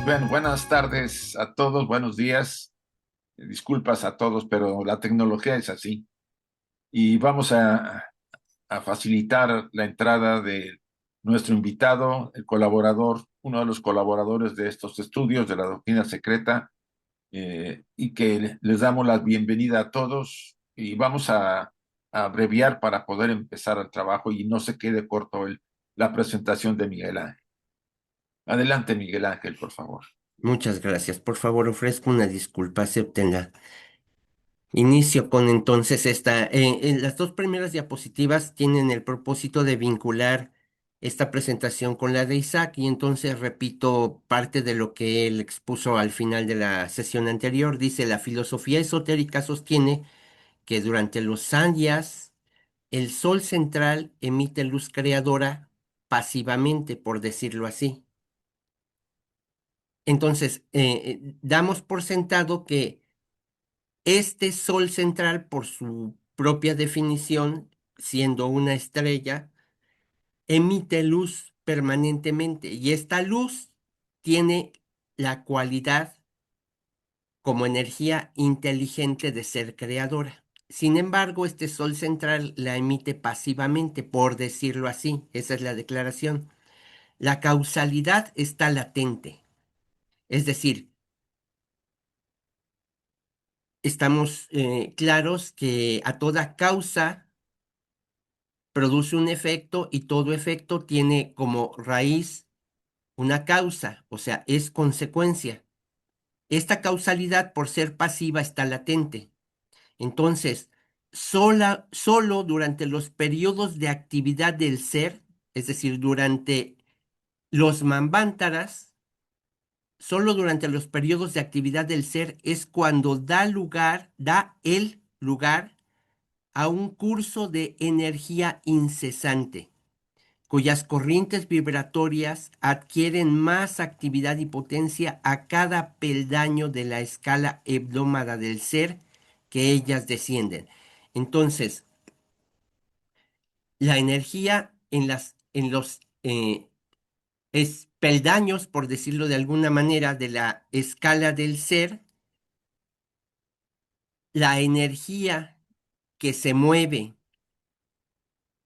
Bueno, buenas tardes a todos, buenos días. Disculpas a todos, pero la tecnología es así. Y vamos a facilitar la entrada de nuestro invitado, el colaborador, uno de los colaboradores de estos estudios de la doctrina secreta, y que les damos la bienvenida a todos y vamos a abreviar para poder empezar el trabajo y no se quede corto la presentación de Miguel Ángel. Adelante, Miguel Ángel, por favor. Muchas gracias. Por favor, ofrezco una disculpa, acéptenla. Inicio con entonces las dos primeras diapositivas tienen el propósito de vincular esta presentación con la de Isaac y entonces repito parte de lo que él expuso al final de la sesión anterior. Dice, la filosofía esotérica sostiene que durante los sanyas el sol central emite luz creadora pasivamente, por decirlo así. Entonces, damos por sentado que este Sol central, por su propia definición, siendo una estrella, emite luz permanentemente y esta luz tiene la cualidad como energía inteligente de ser creadora. Sin embargo, este Sol central la emite pasivamente, por decirlo así. Esa es la declaración. La causalidad está latente. Es decir, estamos claros que a toda causa produce un efecto y todo efecto tiene como raíz una causa, o sea, es consecuencia. Esta causalidad, por ser pasiva, está latente. Entonces, solo durante los periodos de actividad del ser, es decir, durante los manvántaras, solo durante los periodos de actividad del ser es cuando da el lugar a un curso de energía incesante, cuyas corrientes vibratorias adquieren más actividad y potencia a cada peldaño de la escala hebdómada del ser que ellas descienden. Entonces, la energía en los peldaños, por decirlo de alguna manera, de la escala del ser, la energía que se mueve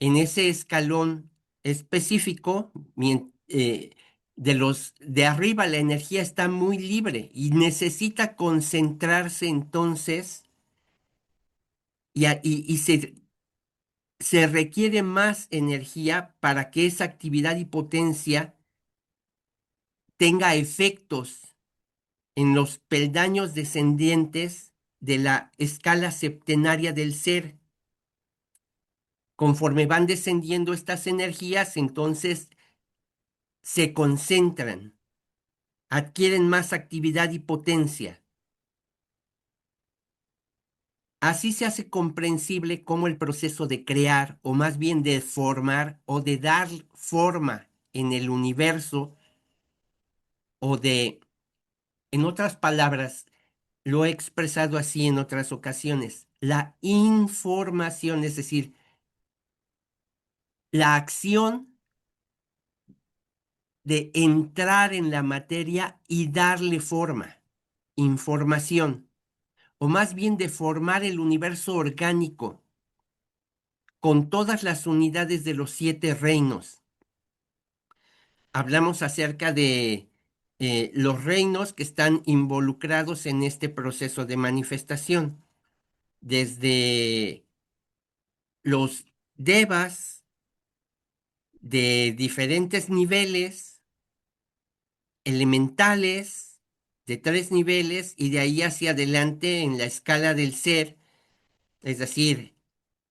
en ese escalón específico, de los de arriba la energía está muy libre y necesita concentrarse entonces y se requiere más energía para que esa actividad y potencia tenga efectos en los peldaños descendientes de la escala septenaria del ser. Conforme van descendiendo estas energías, entonces se concentran, adquieren más actividad y potencia. Así se hace comprensible cómo el proceso de crear, o más bien de formar, o de dar forma en el universo, o de, en otras palabras, lo he expresado así en otras ocasiones, la información, es decir, la acción de entrar en la materia y darle forma, información, o más bien de formar el universo orgánico con todas las unidades de los siete reinos. Hablamos acerca de los reinos que están involucrados en este proceso de manifestación, desde los devas de diferentes niveles, elementales de tres niveles y de ahí hacia adelante en la escala del ser, es decir,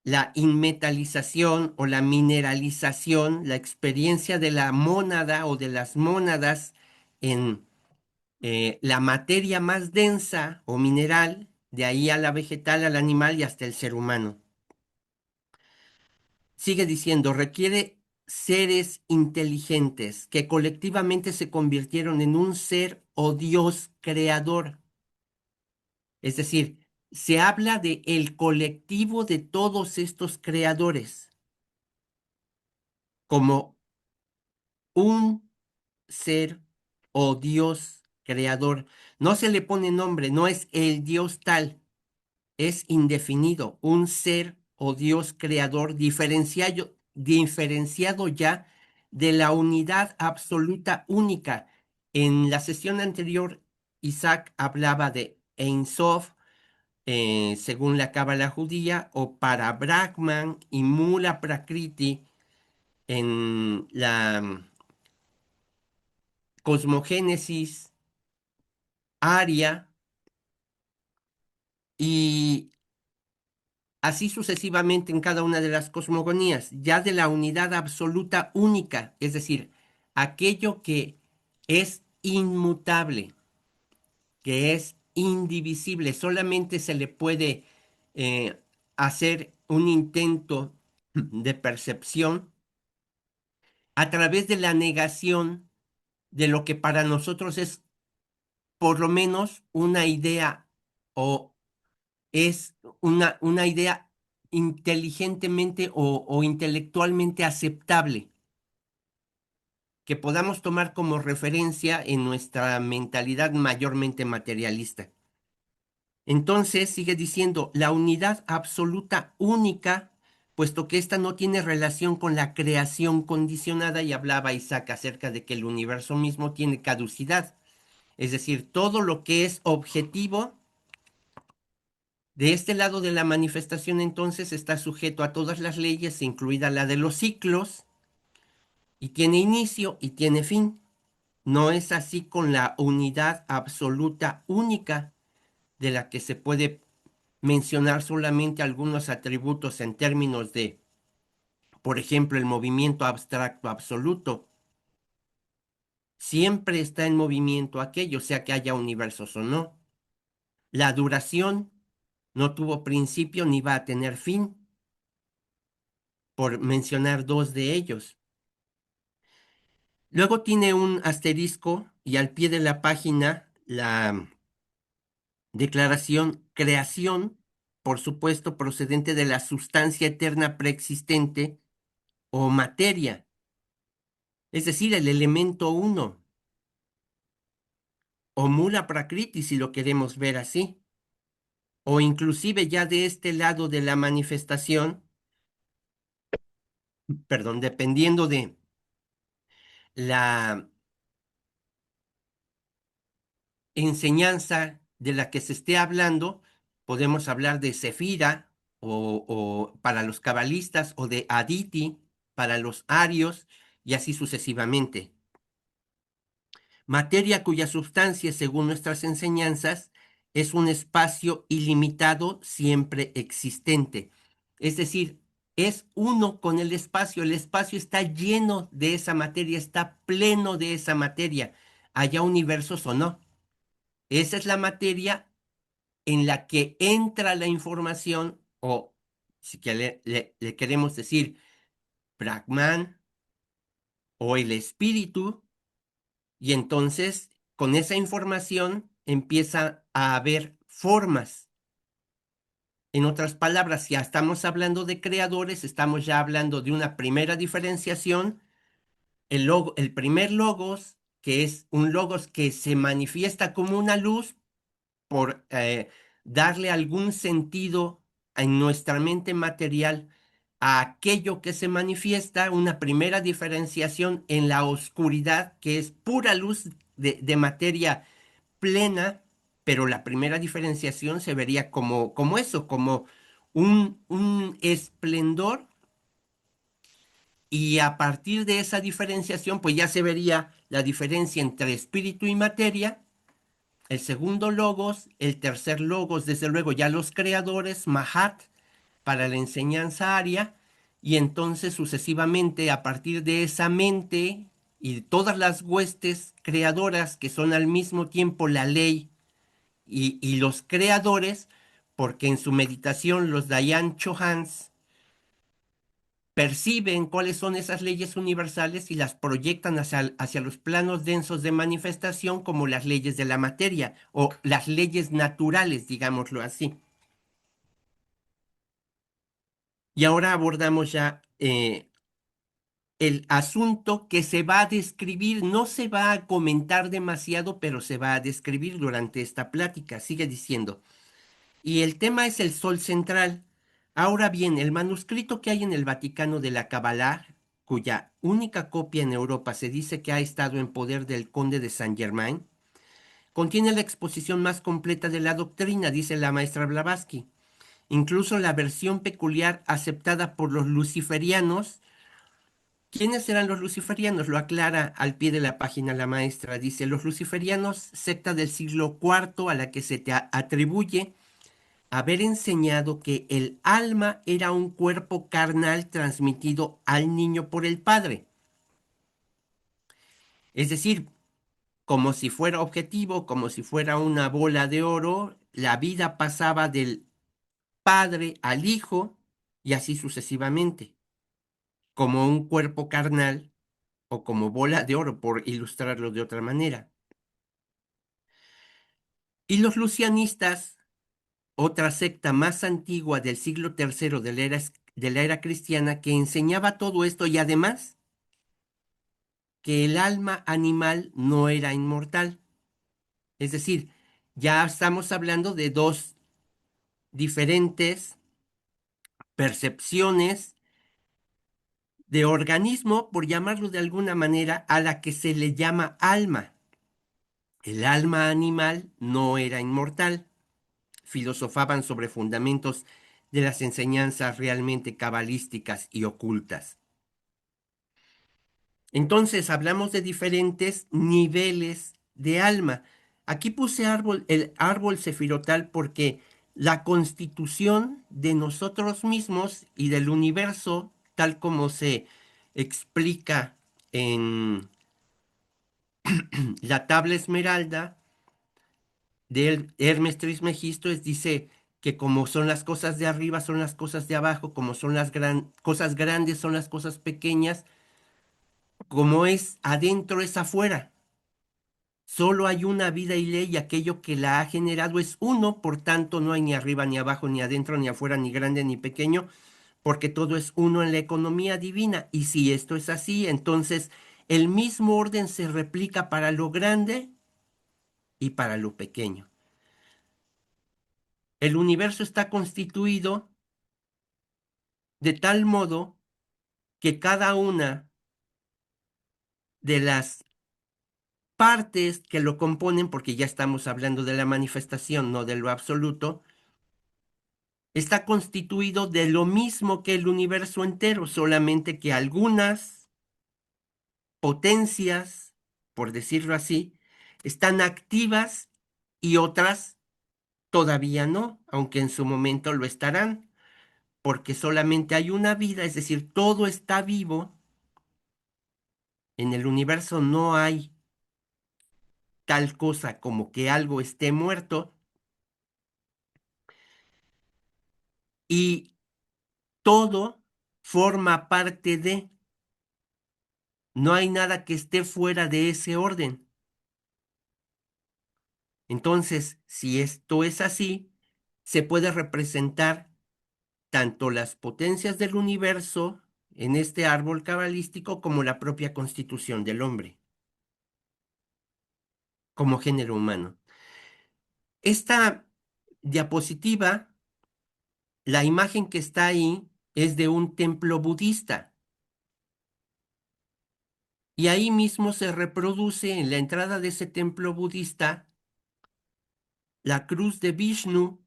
la inmetalización o la mineralización, la experiencia de la mónada o de las mónadas en la materia más densa o mineral, de ahí a la vegetal, al animal y hasta el ser humano. Sigue diciendo, requiere seres inteligentes que colectivamente se convirtieron en un ser o Dios creador. Es decir, se habla de el colectivo de todos estos creadores como un ser o Dios creador. No se le pone nombre, no es el Dios tal, es indefinido, un ser o Dios creador diferenciado ya de la unidad absoluta única. En la sesión anterior, Isaac hablaba de Ein Sof, según la Cábala judía, o para Brahman y Mula Prakriti en la cosmogénesis aria, y así sucesivamente en cada una de las cosmogonías, ya de la unidad absoluta única, es decir, aquello que es inmutable, que es indivisible, solamente se le puede hacer un intento de percepción a través de la negación de lo que para nosotros es por lo menos una idea, o es una idea inteligentemente o intelectualmente aceptable, que podamos tomar como referencia en nuestra mentalidad mayormente materialista. Entonces sigue diciendo la unidad absoluta única, puesto que ésta no tiene relación con la creación condicionada, y hablaba Isaac acerca de que el universo mismo tiene caducidad, es decir, todo lo que es objetivo de este lado de la manifestación entonces está sujeto a todas las leyes, incluida la de los ciclos, y tiene inicio y tiene fin. No es así con la unidad absoluta única, de la que se puede mencionar solamente algunos atributos en términos de, por ejemplo, el movimiento abstracto absoluto. Siempre está en movimiento aquello, sea que haya universos o no. La duración no tuvo principio ni va a tener fin, por mencionar dos de ellos. Luego tiene un asterisco y al pie de la página la declaración creación, por supuesto, procedente de la sustancia eterna preexistente o materia, es decir, el elemento uno, o mula prakriti si lo queremos ver así, o inclusive ya de este lado de la manifestación, perdón, dependiendo de la enseñanza de la que se esté hablando, podemos hablar de Sefira o para los cabalistas, o de Aditi para los arios, y así sucesivamente. Materia cuya sustancia, según nuestras enseñanzas, es un espacio ilimitado siempre existente. Es decir, es uno con el espacio está lleno de esa materia, está pleno de esa materia, haya universos o no. Esa es la materia en la que entra la información, o si que le queremos decir Brahman o el espíritu, y entonces con esa información empieza a haber formas. En otras palabras, si ya estamos hablando de creadores, estamos ya hablando de una primera diferenciación, el primer logos, que es un logos que se manifiesta como una luz, por darle algún sentido en nuestra mente material a aquello que se manifiesta, una primera diferenciación en la oscuridad, que es pura luz de materia plena, pero la primera diferenciación se vería como eso, como un esplendor, y a partir de esa diferenciación, pues ya se vería la diferencia entre espíritu y materia. El segundo logos, el tercer logos, desde luego ya los creadores, Mahat, para la enseñanza aria, y entonces sucesivamente a partir de esa mente y de todas las huestes creadoras que son al mismo tiempo la ley y los creadores, porque en su meditación los Dayan Chohans perciben cuáles son esas leyes universales y las proyectan hacia los planos densos de manifestación como las leyes de la materia o las leyes naturales, digámoslo así. Y ahora abordamos ya el asunto que se va a describir, no se va a comentar demasiado, pero se va a describir durante esta plática. Sigue diciendo. Y el tema es el Sol central. Ahora bien, el manuscrito que hay en el Vaticano de la Kabbalah, cuya única copia en Europa se dice que ha estado en poder del conde de Saint-Germain, contiene la exposición más completa de la doctrina, dice la maestra Blavatsky. Incluso la versión peculiar aceptada por los luciferianos. ¿Quiénes eran los luciferianos? Lo aclara al pie de la página la maestra. Dice, los luciferianos, secta del siglo IV a la que se te atribuye haber enseñado que el alma era un cuerpo carnal transmitido al niño por el padre. Es decir, como si fuera objetivo, como si fuera una bola de oro, la vida pasaba del padre al hijo y así sucesivamente, como un cuerpo carnal o como bola de oro, por ilustrarlo de otra manera. Y los lucianistas, otra secta más antigua del siglo III de la era cristiana, que enseñaba todo esto y además que el alma animal no era inmortal. Es decir, ya estamos hablando de dos diferentes percepciones de organismo, por llamarlo de alguna manera, a la que se le llama alma. El alma animal no era inmortal. Filosofaban sobre fundamentos de las enseñanzas realmente cabalísticas y ocultas. Entonces hablamos de diferentes niveles de alma. Aquí puse el árbol sefirotal porque la constitución de nosotros mismos y del universo, tal como se explica en la tabla esmeralda de Hermes Trismegisto, dice que como son las cosas de arriba, son las cosas de abajo, como son las cosas grandes, son las cosas pequeñas, como es adentro, es afuera. Solo hay una vida y ley y aquello que la ha generado es uno, por tanto no hay ni arriba, ni abajo, ni adentro, ni afuera, ni grande, ni pequeño, porque todo es uno en la economía divina. Y si esto es así, entonces el mismo orden se replica para lo grande y para lo pequeño. El universo está constituido de tal modo que cada una de las partes que lo componen, porque ya estamos hablando de la manifestación, no de lo absoluto, está constituido de lo mismo que el universo entero, solamente que algunas potencias, por decirlo así, están activas y otras todavía no, aunque en su momento lo estarán, porque solamente hay una vida, es decir, todo está vivo. En el universo no hay tal cosa como que algo esté muerto y todo forma parte de, no hay nada que esté fuera de ese orden. Entonces, si esto es así, se puede representar tanto las potencias del universo en este árbol cabalístico como la propia constitución del hombre como género humano. Esta diapositiva, la imagen que está ahí es de un templo budista y ahí mismo se reproduce en la entrada de ese templo budista la cruz de Vishnu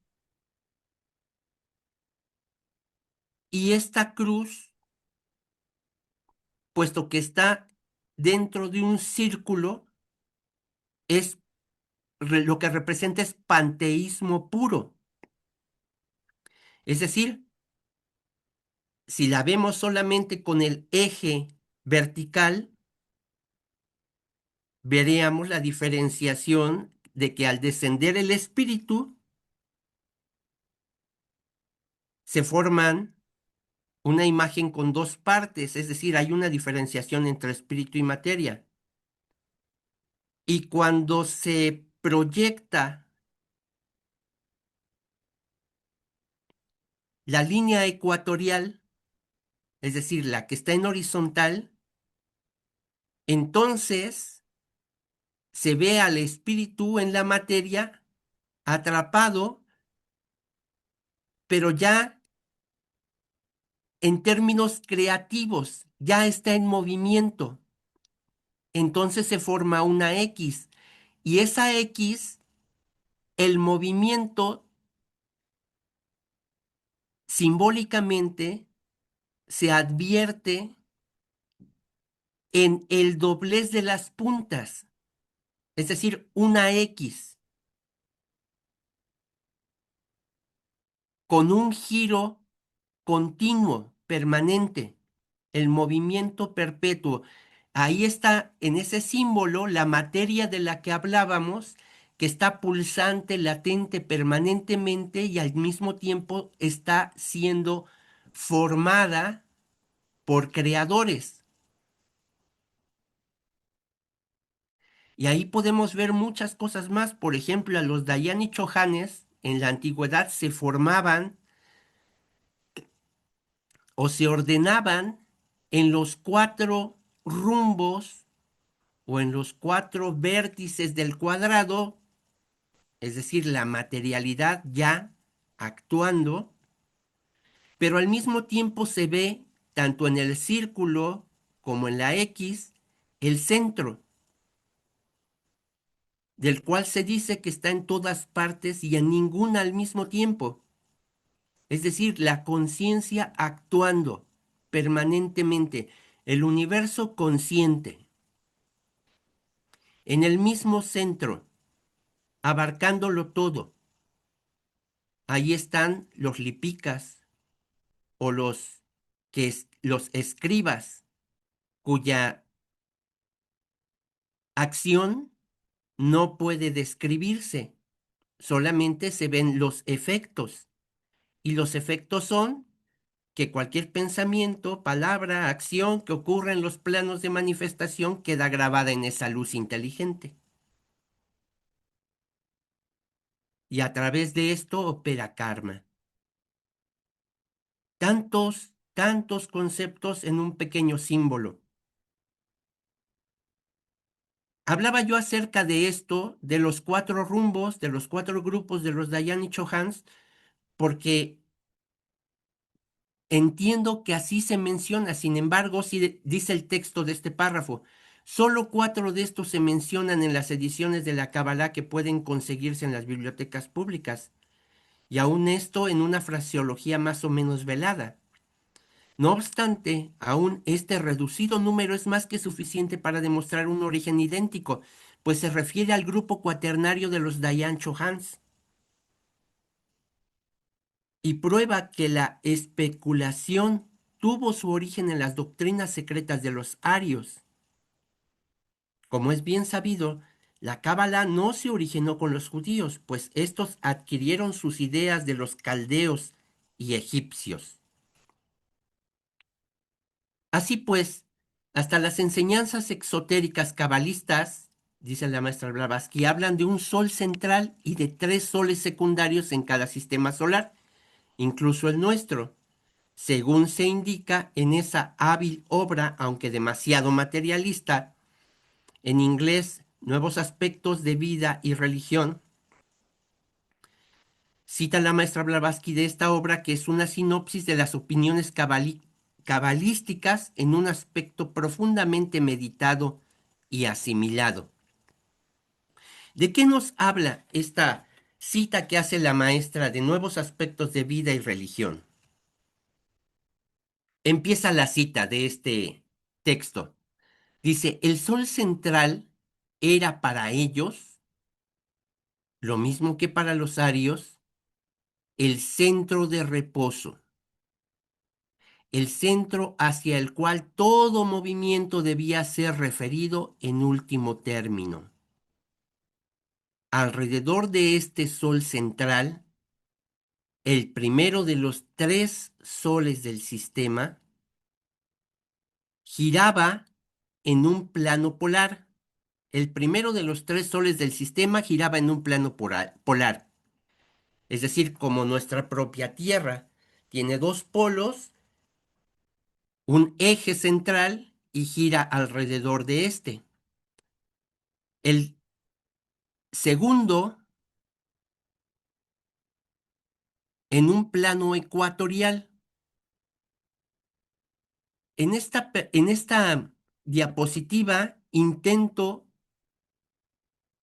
y esta cruz, puesto que está dentro de un círculo, es lo que representa es panteísmo puro. Es decir, si la vemos solamente con el eje vertical, veríamos la diferenciación de que al descender el espíritu, se forman una imagen con dos partes, es decir, hay una diferenciación entre espíritu y materia. Y cuando se proyecta la línea ecuatorial, es decir, la que está en horizontal, Entonces se ve al espíritu en la materia atrapado, pero ya en términos creativos, ya está en movimiento. Entonces se forma una X y esa X, el movimiento simbólicamente se advierte en el doblez de las puntas, es decir, una X con un giro continuo, permanente, el movimiento perpetuo. Ahí está, en ese símbolo, la materia de la que hablábamos, que está pulsante, latente, permanentemente y al mismo tiempo está siendo formada por creadores. Y ahí podemos ver muchas cosas más. Por ejemplo, a los Dayan y Chohanes en la antigüedad se formaban o se ordenaban en los cuatro rumbos o en los cuatro vértices del cuadrado, es decir, la materialidad ya actuando, pero al mismo tiempo se ve tanto en el círculo como en la X el centro, del cual se dice que está en todas partes y en ninguna al mismo tiempo. Es decir, la conciencia actuando permanentemente, el universo consciente, en el mismo centro, abarcándolo todo. Ahí están los lipicas o los escribas, cuya acción no puede describirse, solamente se ven los efectos. Y los efectos son que cualquier pensamiento, palabra, acción que ocurra en los planos de manifestación queda grabada en esa luz inteligente. Y a través de esto opera karma. Tantos, tantos conceptos en un pequeño símbolo. Hablaba yo acerca de esto, de los cuatro rumbos, de los cuatro grupos de los Dayan y Chohans, porque entiendo que así se menciona. Sin embargo, si dice el texto de este párrafo, solo cuatro de estos se mencionan en las ediciones de la Kabbalah que pueden conseguirse en las bibliotecas públicas, y aún esto en una fraseología más o menos velada. No obstante, aún este reducido número es más que suficiente para demostrar un origen idéntico, pues se refiere al grupo cuaternario de los Dayan Chohans y prueba que la especulación tuvo su origen en las doctrinas secretas de los arios. Como es bien sabido, la Cábala no se originó con los judíos, pues estos adquirieron sus ideas de los caldeos y egipcios. Así pues, hasta las enseñanzas exotéricas cabalistas, dice la maestra Blavatsky, hablan de un sol central y de tres soles secundarios en cada sistema solar, incluso el nuestro, según se indica en esa hábil obra, aunque demasiado materialista, en inglés, Nuevos aspectos de vida y religión. Cita la maestra Blavatsky de esta obra que es una sinopsis de las opiniones cabalísticas en un aspecto profundamente meditado y asimilado. ¿De qué nos habla esta cita que hace la maestra de Nuevos aspectos de vida y religión? Empieza la cita de este texto. Dice, el sol central era para ellos, lo mismo que para los arios, el centro de reposo, el centro hacia el cual todo movimiento debía ser referido en último término. Alrededor de este sol central, el primero de los tres soles del sistema, giraba en un plano polar. El primero de los tres soles del sistema giraba en un plano polar. Es decir, como nuestra propia Tierra tiene dos polos, un eje central y gira alrededor de este. El segundo, en un plano ecuatorial. En esta diapositiva intento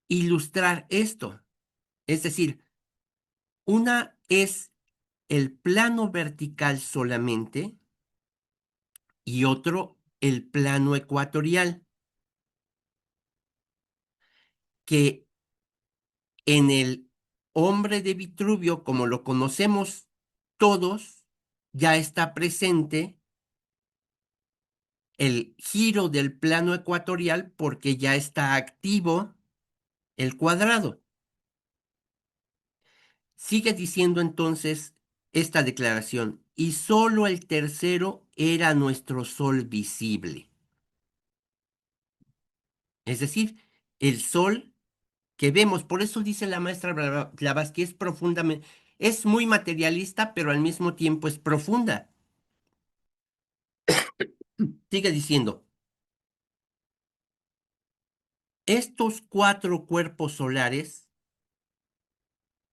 ilustrar esto. Es decir, una es el plano vertical solamente y otro el plano ecuatorial, que en el hombre de Vitruvio, como lo conocemos todos, ya está presente el giro del plano ecuatorial porque ya está activo el cuadrado. Sigue diciendo entonces esta declaración, y solo el tercero era nuestro sol visible. Es decir, el sol que vemos, por eso dice la maestra Blavatsky, es profundamente, es muy materialista, pero al mismo tiempo es profunda. Sigue diciendo, estos cuatro cuerpos solares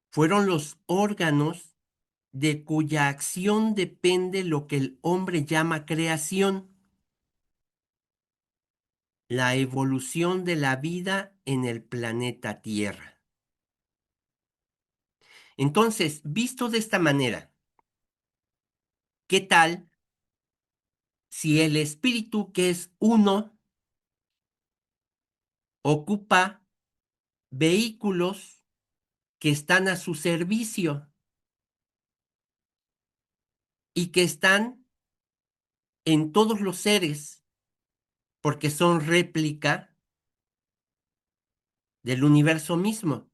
fueron los órganos de cuya acción depende lo que el hombre llama creación, la evolución de la vida en el planeta Tierra. Entonces, visto de esta manera, ¿qué tal si el espíritu, que es uno, ocupa vehículos que están a su servicio y que están en todos los seres porque son réplica del universo mismo?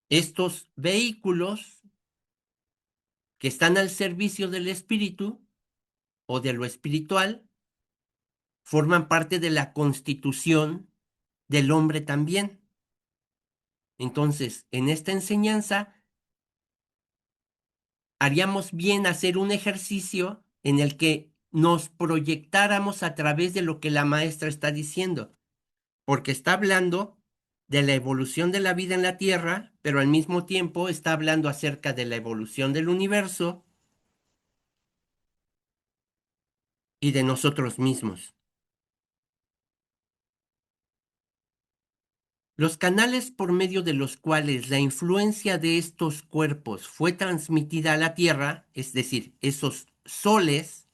Estos vehículos que están al servicio del espíritu o de lo espiritual forman parte de la constitución del hombre también. Entonces, en esta enseñanza haríamos bien hacer un ejercicio en el que nos proyectáramos a través de lo que la maestra está diciendo, porque está hablando de la evolución de la vida en la Tierra, pero al mismo tiempo está hablando acerca de la evolución del universo y de nosotros mismos. Los canales por medio de los cuales la influencia de estos cuerpos fue transmitida a la Tierra, es decir, esos soles,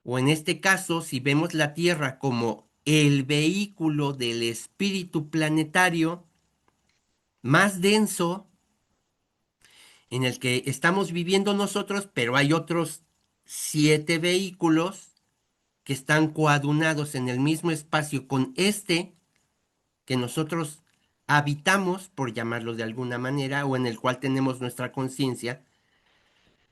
o en este caso, si vemos la Tierra como el vehículo del espíritu planetario más denso en el que estamos viviendo nosotros, pero hay otros 7 vehículos que están coadunados en el mismo espacio con este que nosotros habitamos, por llamarlo de alguna manera, o en el cual tenemos nuestra conciencia,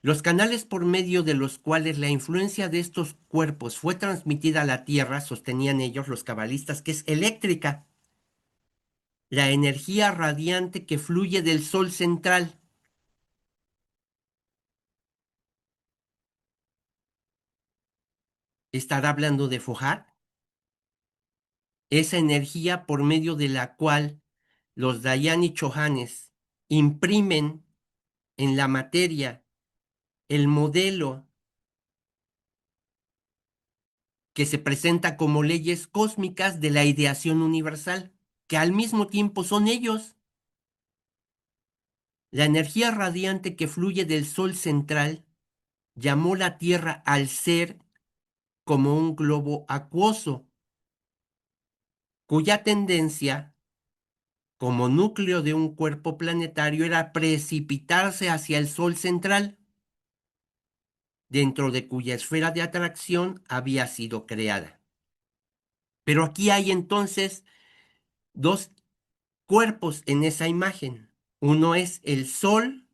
los canales por medio de los cuales la influencia de estos cuerpos fue transmitida a la Tierra, sostenían ellos los cabalistas, que es eléctrica, la energía radiante que fluye del Sol central. ¿Estará hablando de Foucault? Esa energía por medio de la cual los Dayani Chohanes imprimen en la materia el modelo que se presenta como leyes cósmicas de la ideación universal, que al mismo tiempo son ellos. La energía radiante que fluye del Sol central llamó la Tierra al ser como un globo acuoso, cuya tendencia, como núcleo de un cuerpo planetario, era precipitarse hacia el Sol central, dentro de cuya esfera de atracción había sido creada. Pero aquí hay entonces dos cuerpos en esa imagen. Uno es el Sol,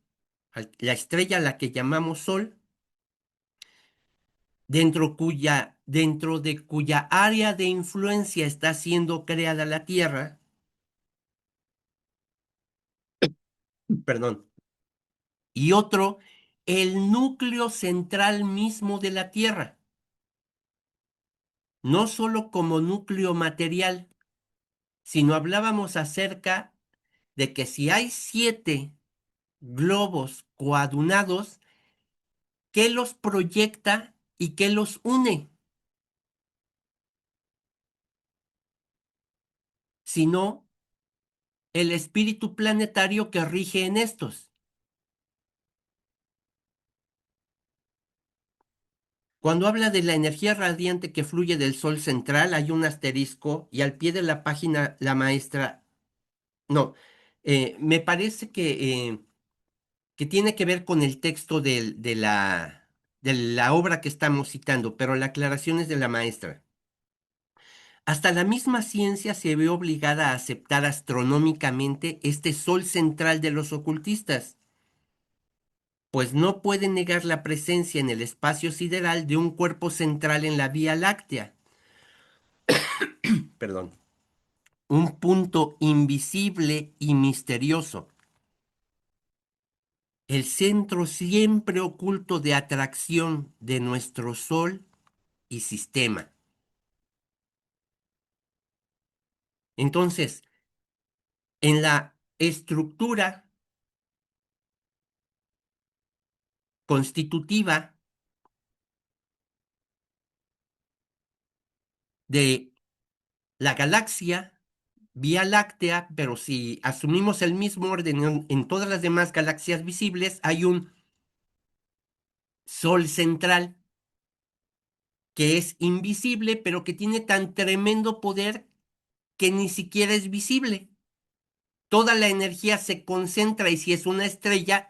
la estrella a la que llamamos Sol, dentro de cuya área de influencia está siendo creada la Tierra, perdón, y otro el núcleo central mismo de la Tierra, no solo como núcleo material, sino hablábamos acerca de que si hay 7 globos coadunados, ¿qué los proyecta y qué los une? Sino el espíritu planetario que rige en estos. Cuando habla de la energía radiante que fluye del Sol central, hay un asterisco y al pie de la página la maestra, no, me parece que tiene que ver con el texto de la obra que estamos citando, pero la aclaración es de la maestra. Hasta la misma ciencia se ve obligada a aceptar astronómicamente este Sol central de los ocultistas, pues no puede negar la presencia en el espacio sideral de un cuerpo central en la Vía Láctea. Perdón. Un punto invisible y misterioso, el centro siempre oculto de atracción de nuestro Sol y sistema. Entonces, en la estructura constitutiva de la galaxia Vía Láctea, pero si asumimos el mismo orden en todas las demás galaxias visibles, hay un Sol central que es invisible, pero que tiene tan tremendo poder que ni siquiera es visible. Toda la energía se concentra y si es una estrella,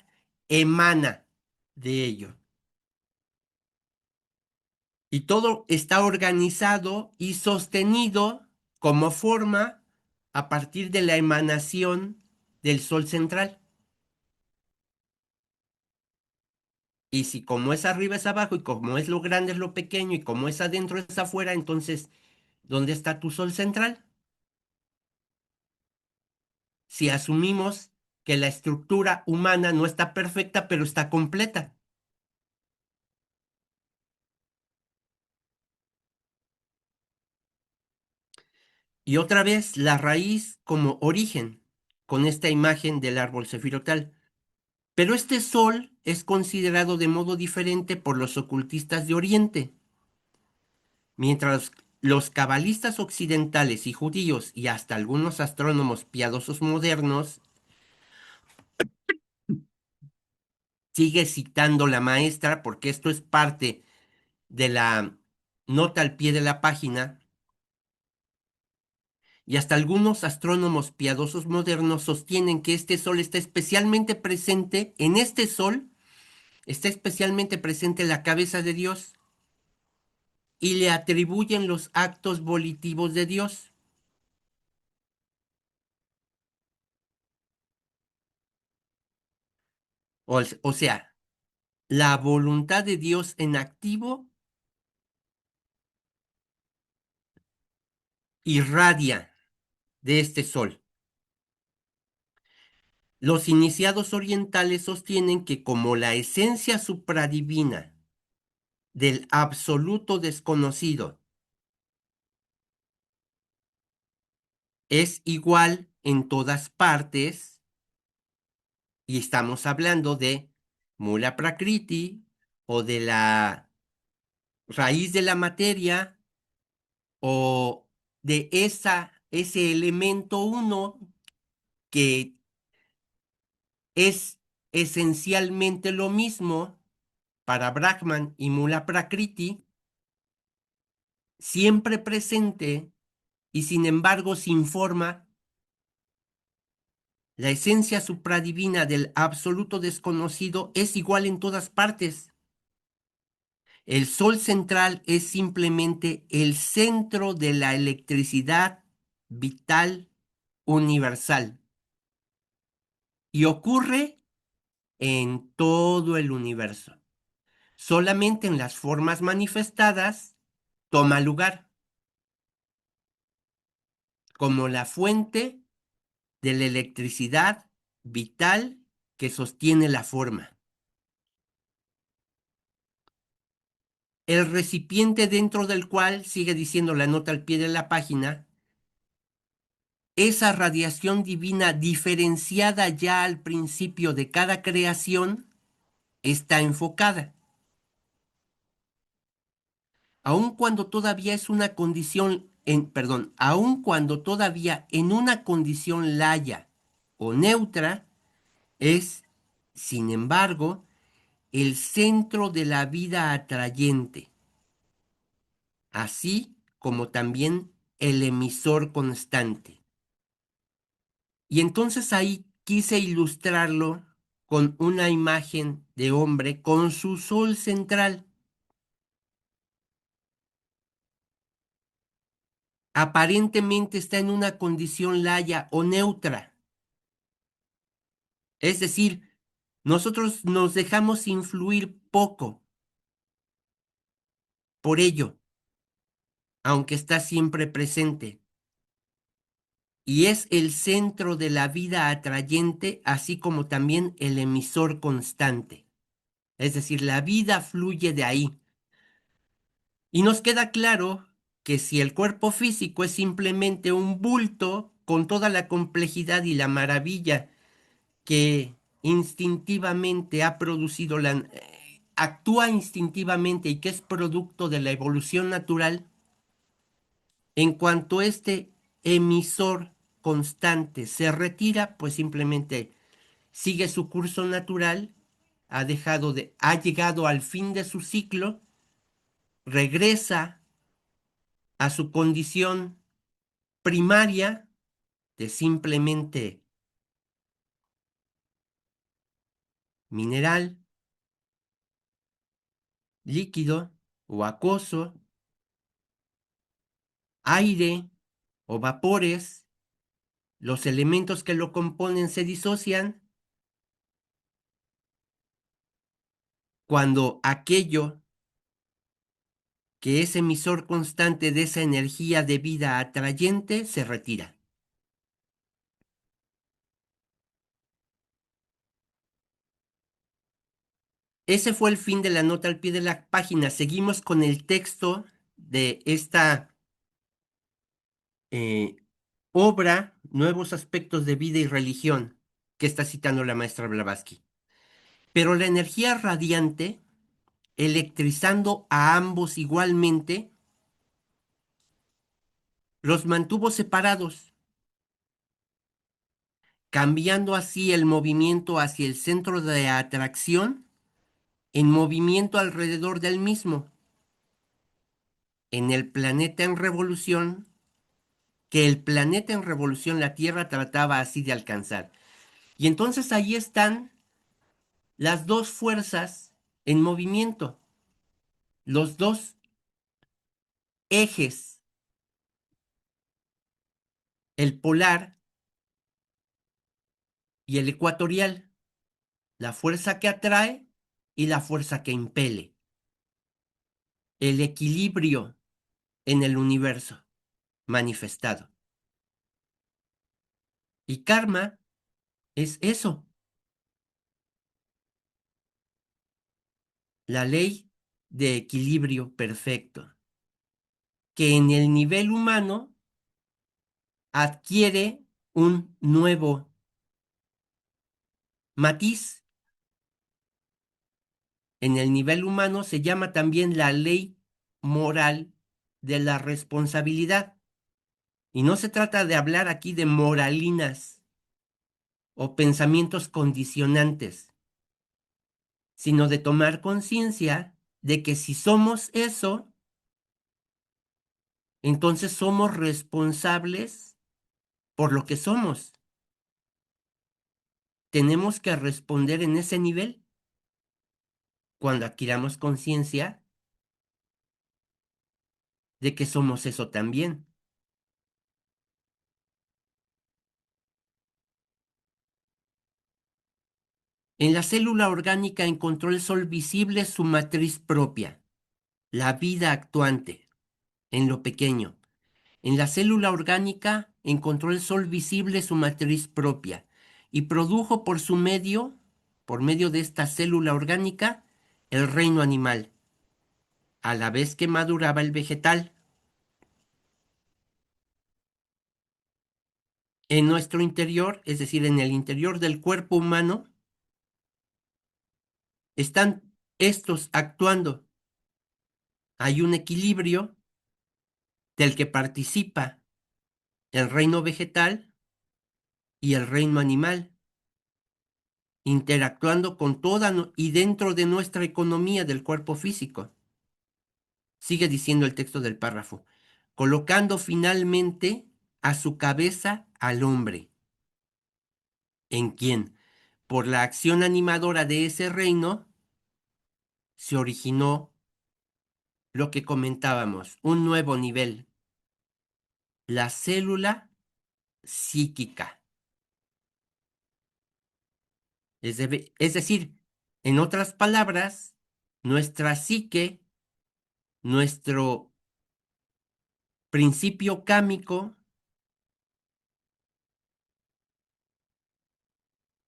emana de ello. Y todo está organizado y sostenido como forma a partir de la emanación del Sol central. Y si como es arriba es abajo y como es lo grande es lo pequeño y como es adentro es afuera, entonces, ¿dónde está tu Sol central? Si asumimos que la estructura humana no está perfecta, pero está completa. Y otra vez la raíz como origen, con esta imagen del árbol sefirotal. Pero este sol es considerado de modo diferente por los ocultistas de Oriente, mientras los cabalistas occidentales y judíos y hasta algunos astrónomos piadosos modernos sigue citando la maestra, porque esto es parte de la nota al pie de la página, y hasta algunos astrónomos piadosos modernos sostienen que este sol está especialmente presente, en este sol está especialmente presente la cabeza de Dios y le atribuyen los actos volitivos de Dios. O sea, la voluntad de Dios en activo irradia de este sol. Los iniciados orientales sostienen que como la esencia supradivina del absoluto desconocido es igual en todas partes, y estamos hablando de Mula Prakriti o de la raíz de la materia o de ese elemento uno que es esencialmente lo mismo para Brahman y Mula Prakriti, siempre presente y sin embargo sin forma, la esencia supradivina del absoluto desconocido es igual en todas partes. El sol central es simplemente el centro de la electricidad vital universal y ocurre en todo el universo. Solamente en las formas manifestadas toma lugar, como la fuente de la electricidad vital que sostiene la forma. el recipiente dentro del cual, sigue diciendo la nota al pie de la página, esa radiación divina diferenciada ya al principio de cada creación está enfocada. Aun cuando todavía es una condición, aun cuando todavía en una condición laya o neutra, es, sin embargo, el centro de la vida atrayente, así como también el emisor constante. Y entonces ahí quise ilustrarlo con una imagen de hombre con su sol central. Aparentemente está en una condición laya o neutra. Es decir, nosotros nos dejamos influir poco por ello, aunque está siempre presente. Y es el centro de la vida atrayente, así como también el emisor constante. Es decir, la vida fluye de ahí. Y nos queda claro que si el cuerpo físico es simplemente un bulto con toda la complejidad y la maravilla que instintivamente ha producido actúa instintivamente y que es producto de la evolución natural, en cuanto este emisor constante se retira, pues simplemente sigue su curso natural, ha llegado al fin de su ciclo, regresa a su condición primaria de simplemente mineral, líquido o acuoso, aire o vapores, los elementos que lo componen se disocian cuando aquello que es emisor constante de esa energía de vida atrayente se retira. Ese fue el fin de la nota al pie de la página. Seguimos con el texto de esta eh, obra, Nuevos aspectos de vida y religión, que está citando la maestra Blavatsky. Pero la energía radiante, electrizando a ambos igualmente, los mantuvo separados, cambiando así el movimiento hacia el centro de atracción en movimiento alrededor del mismo, en el planeta en revolución, que el planeta en revolución, la Tierra, trataba así de alcanzar. Y entonces ahí están las dos fuerzas en movimiento, los dos ejes, el polar y el ecuatorial, la fuerza que atrae y la fuerza que impele, el equilibrio en el universo manifestado. Y karma es eso, la ley de equilibrio perfecto, que en el nivel humano adquiere un nuevo matiz. En el nivel humano se llama también la ley moral de la responsabilidad. Y no se trata de hablar aquí de moralinas o pensamientos condicionantes, sino de tomar conciencia de que si somos eso, entonces somos responsables por lo que somos. Tenemos que responder en ese nivel cuando adquiramos conciencia de que somos eso también. En la célula orgánica encontró el sol visible su matriz propia, la vida actuante, en lo pequeño. En la célula orgánica encontró el sol visible su matriz propia y produjo por medio de esta célula orgánica, el reino animal. a la vez que maduraba el vegetal. En nuestro interior, es decir, en el interior del cuerpo humano, están estos actuando. Hay un equilibrio del que participa el reino vegetal y el reino animal, interactuando con y dentro de nuestra economía del cuerpo físico. Sigue diciendo el texto del párrafo, colocando finalmente a su cabeza al hombre, en quien, por la acción animadora de ese reino, se originó lo que comentábamos, un nuevo nivel, la célula psíquica. Es decir, en otras palabras, nuestra psique, nuestro principio cámico,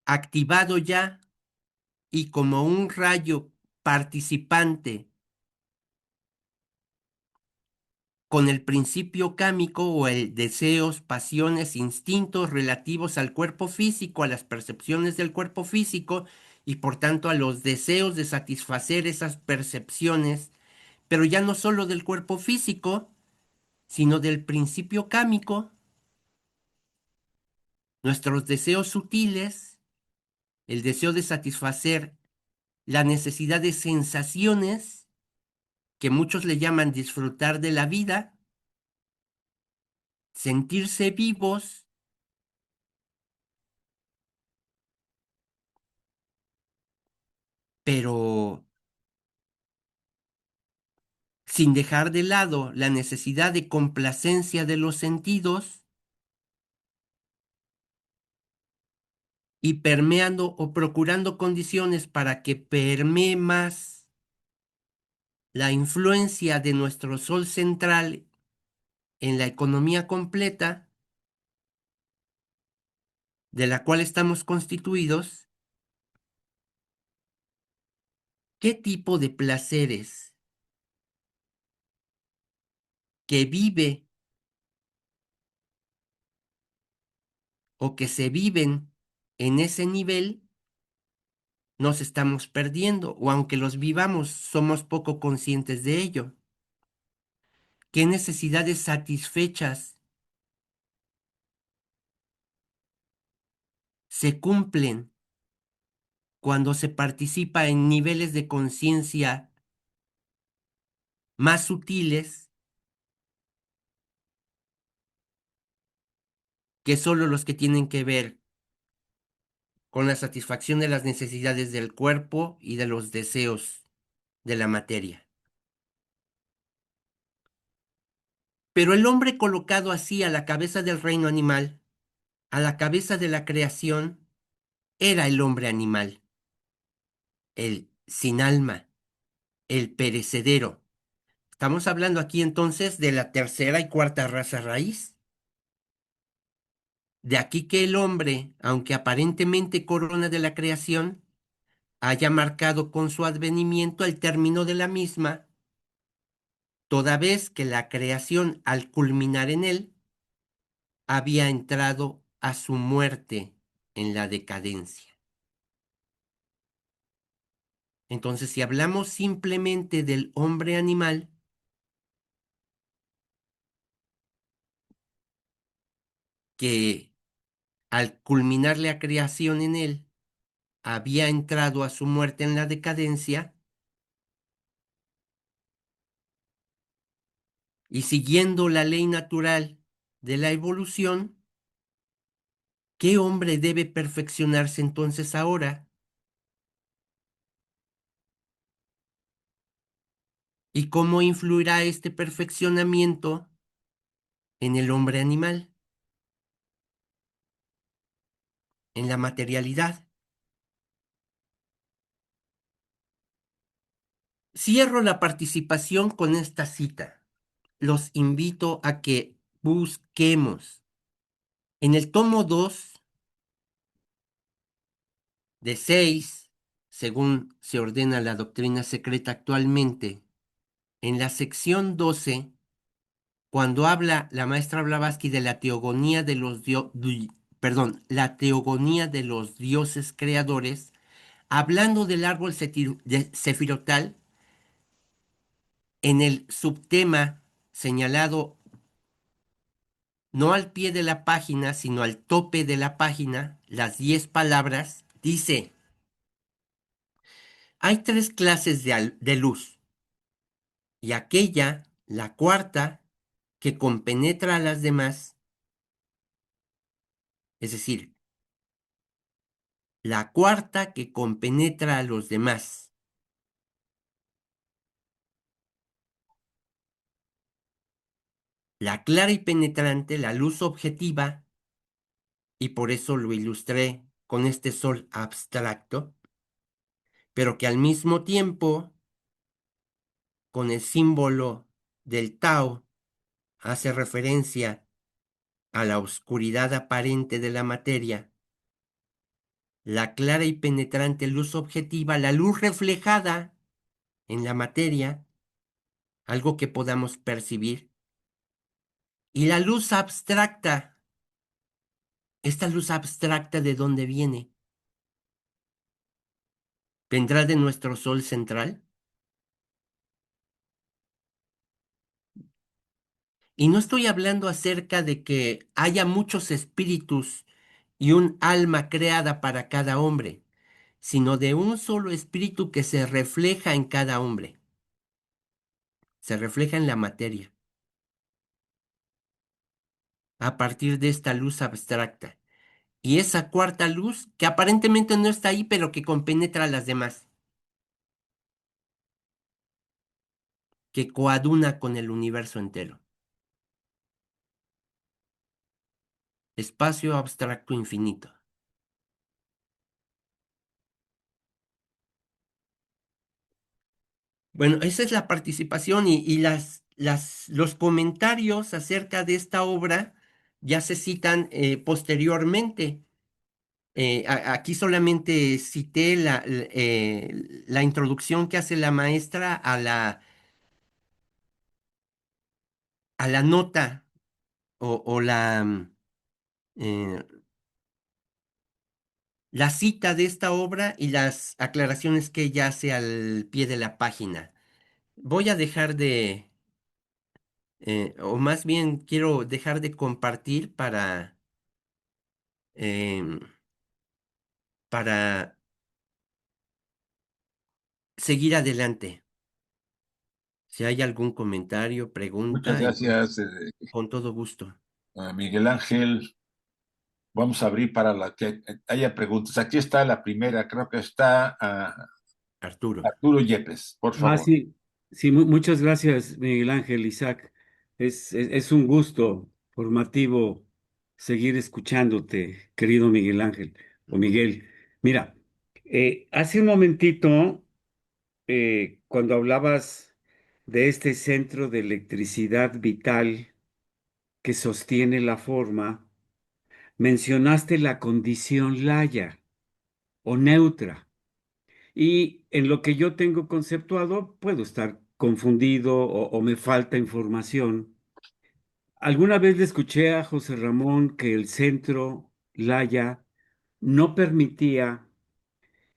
activado ya y como un rayo participante con el principio cámico o el deseos, pasiones, instintos relativos al cuerpo físico, a las percepciones del cuerpo físico y por tanto a los deseos de satisfacer esas percepciones, pero ya no solo del cuerpo físico, sino del principio cámico, nuestros deseos sutiles, el deseo de satisfacer la necesidad de sensaciones, que muchos le llaman disfrutar de la vida, sentirse vivos, pero sin dejar de lado la necesidad de complacencia de los sentidos y permeando o procurando condiciones para que permee más la influencia de nuestro sol central en la economía completa de la cual estamos constituidos. ¿Qué tipo de placeres que vive o que se viven en ese nivel nos estamos perdiendo? O aunque los vivamos, somos poco conscientes de ello. ¿Qué necesidades satisfechas se cumplen cuando se participa en niveles de conciencia más sutiles que solo los que tienen que ver con la satisfacción de las necesidades del cuerpo y de los deseos de la materia? Pero el hombre colocado así a la cabeza del reino animal, a la cabeza de la creación, era el hombre animal, el sin alma, el perecedero. Estamos hablando aquí entonces de la tercera y cuarta raza raíz. De aquí que el hombre, aunque aparentemente corona de la creación, haya marcado con su advenimiento el término de la misma, toda vez que la creación, al culminar en él, había entrado a su muerte en la decadencia. Entonces, si hablamos simplemente del hombre animal, que al culminar la creación en él, había entrado a su muerte en la decadencia, y siguiendo la ley natural de la evolución, ¿qué hombre debe perfeccionarse entonces ahora? ¿Y cómo influirá este perfeccionamiento en el hombre animal, en la materialidad? Cierro la participación con esta cita. Los invito a que busquemos en el tomo 2 de 6, según se ordena la doctrina secreta actualmente, en la sección 12, cuando la maestra Blavatsky de la teogonía de los perdón, la teogonía de los dioses creadores, hablando del árbol sefirotal, en el subtema señalado no al pie de la página, sino al tope de la página, las 10 palabras, dice, hay tres clases de luz, y aquella, la cuarta, que compenetra a las demás, es decir, la cuarta que compenetra a los demás, la clara y penetrante, la luz objetiva, y por eso lo ilustré con este sol abstracto, pero que al mismo tiempo, con el símbolo del Tao, hace referencia a la oscuridad aparente de la materia, la clara y penetrante luz objetiva, la luz reflejada en la materia, algo que podamos percibir, y la luz abstracta. ¿Esta luz abstracta de dónde viene? ¿Vendrá de nuestro sol central? Y no estoy hablando acerca de que haya muchos espíritus y un alma creada para cada hombre, sino de un solo espíritu que se refleja en cada hombre, se refleja en la materia, a partir de esta luz abstracta. Y esa cuarta luz, que aparentemente no está ahí, pero que compenetra a las demás, que coaduna con el universo entero. Espacio abstracto infinito. Bueno, esa es la participación y los comentarios acerca de esta obra ya se citan posteriormente. Aquí solamente cité la introducción que hace la maestra a la nota o eh, la cita de esta obra y las aclaraciones que ella hace al pie de la página. Voy a dejar o más bien quiero dejar de compartir em, para seguir adelante. Si hay algún comentario, Muchas pregunta, gracias, con todo gusto, Miguel Ángel. Vamos a abrir para la que haya preguntas. Aquí está la primera, creo que está Arturo. Arturo Yepes, por Ah, favor. sí, sí, muchas gracias, Miguel Ángel, Isaac. Es un gusto formativo seguir escuchándote, querido Miguel Ángel o Miguel. Mira, hace un momentito, cuando hablabas de este centro de electricidad vital que sostiene la forma, mencionaste la condición laya o neutra. Y en lo que yo tengo conceptuado, puedo estar confundido o me falta información. Alguna vez le escuché a José Ramón que el centro Laya no permitía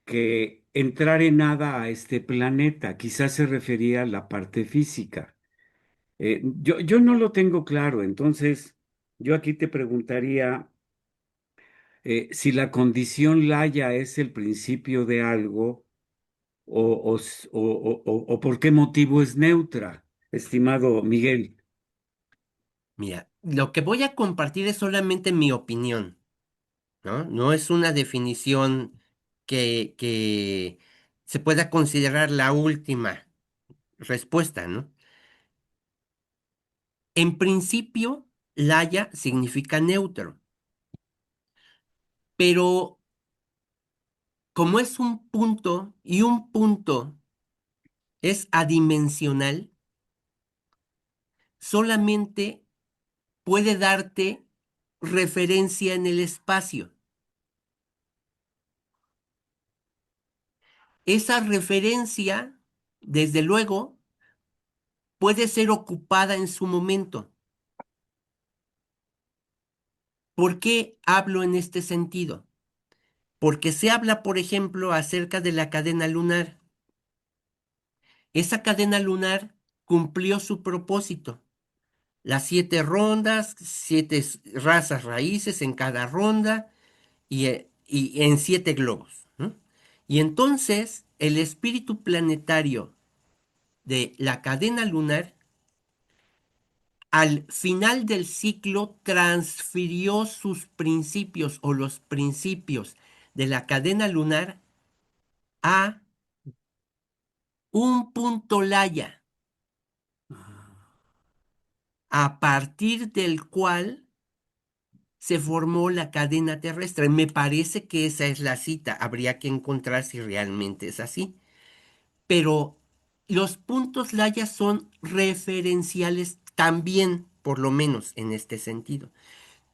que entrara nada a este planeta. Quizás se refería a la parte física. Yo no lo tengo claro, entonces yo aquí te preguntaría si la condición Laya es el principio de algo o por qué motivo es neutra, estimado Miguel. Mira, lo que voy a compartir es solamente mi opinión, ¿no? No es una definición que se pueda considerar la última respuesta, ¿no? En principio, laya significa neutro, pero como es un punto y un punto es adimensional, solamente puede darte referencia en el espacio. Esa referencia, desde luego, puede ser ocupada en su momento. ¿Por qué hablo en este sentido? Porque se habla, por ejemplo, acerca de la cadena lunar. Esa cadena lunar cumplió su propósito. Las 7 rondas, 7 razas raíces en cada ronda y en 7 globos, ¿no? Y entonces el espíritu planetario de la cadena lunar, al final del ciclo, transfirió sus principios o los principios de la cadena lunar a un punto laya, Ah, a partir del cual se formó la cadena terrestre. Me parece que esa es la cita. Habría que encontrar si realmente es así. Pero los puntos Laya son referenciales también, por lo menos en este sentido.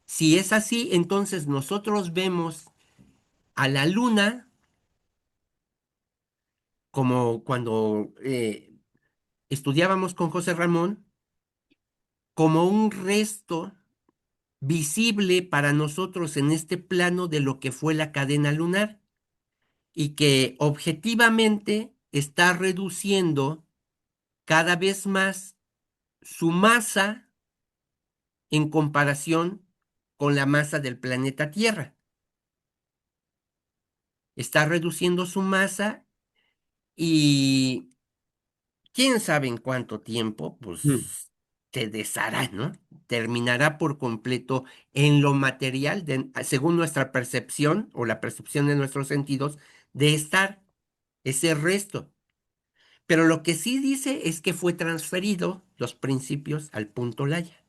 Si es así, entonces nosotros vemos a la luna como cuando estudiábamos con José Ramón, como un resto visible para nosotros en este plano de lo que fue la cadena lunar y que objetivamente está reduciendo cada vez más su masa en comparación con la masa del planeta Tierra. Está reduciendo su masa y quién sabe en cuánto tiempo, mm, pues se deshará, ¿no? Terminará por completo en lo material, según nuestra percepción o la percepción de nuestros sentidos, de estar ese resto. Pero lo que sí dice es que fue transferido los principios al punto Laya,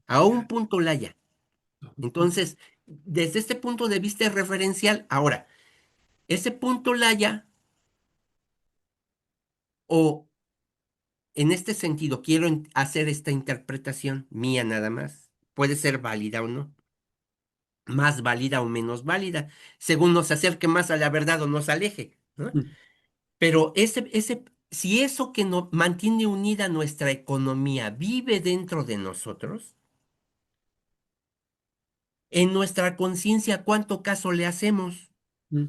a un punto Laya. Entonces, desde este punto de vista referencial, ahora, ese punto Laya, o en este sentido, quiero hacer esta interpretación mía nada más, puede ser válida o no, más válida o menos válida, según nos acerque más a la verdad o nos aleje, ¿no? mm, Pero si eso que nos mantiene unida nuestra economía vive dentro de nosotros, en nuestra conciencia, ¿cuánto caso le hacemos? mm,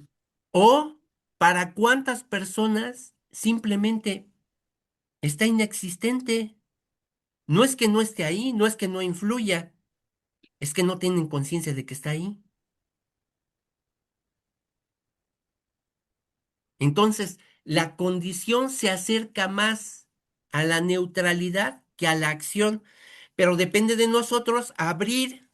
¿O para cuántas personas simplemente está inexistente? No es que no esté ahí, no es que no influya, es que no tienen conciencia de que está ahí. Entonces, la condición se acerca más a la neutralidad que a la acción, pero depende de nosotros abrir